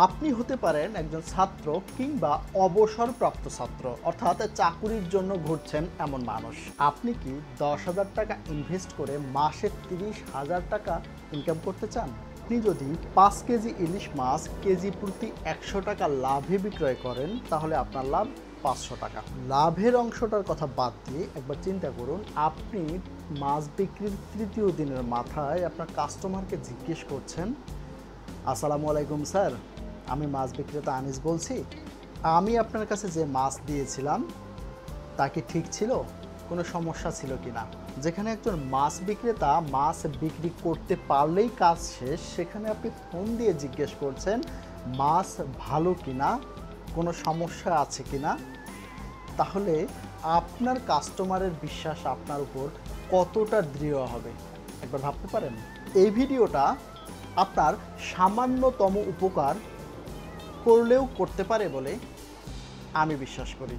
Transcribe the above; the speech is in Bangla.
আপনি হতে পারেন একজন ছাত্র কিংবা অবসরপ্রাপ্ত ছাত্র, অর্থাৎ চাকুরির জন্য ঘুরছেন এমন মানুষ। আপনি কি 10,000 টাকা ইনভেস্ট করে মাসে 30,000 টাকা ইনকাম করতে চান? আপনি যদি 5 কেজি ইলিশ মাছ কেজি প্রতি 100 টাকা লাভে বিক্রয় করেন, তাহলে আপনার লাভ 500 টাকা। লাভের অংশটার কথা বাদ দিয়ে একবার চিন্তা করুন, আপনি মাছ বিক্রির তৃতীয় দিনের মাথায় আপনার কাস্টমারকে জিজ্ঞেস করছেন, আসসালামু আলাইকুম স্যার, আমি মাছ বিক্রেতা আনিস বলছি। আমি আপনার কাছে যে মাছ দিয়েছিলাম তা কি ঠিক ছিল? কোনো সমস্যা ছিল কি না? যেখানে একজন মাছ বিক্রেতা মাছ বিক্রি করতে পারলেই কাজ শেষ, সেখানে আপনি ফোন দিয়ে জিজ্ঞেস করছেন মাছ ভালো কিনা, কোনো সমস্যা আছে কিনা। তাহলে আপনার কাস্টমারের বিশ্বাস আপনার উপর কতটা দৃঢ় হবে একবার ভাবতে পারেন? এই ভিডিওটা আপনার সামান্যতম উপকার করলেও করতে পারে বলে আমি বিশ্বাস করি।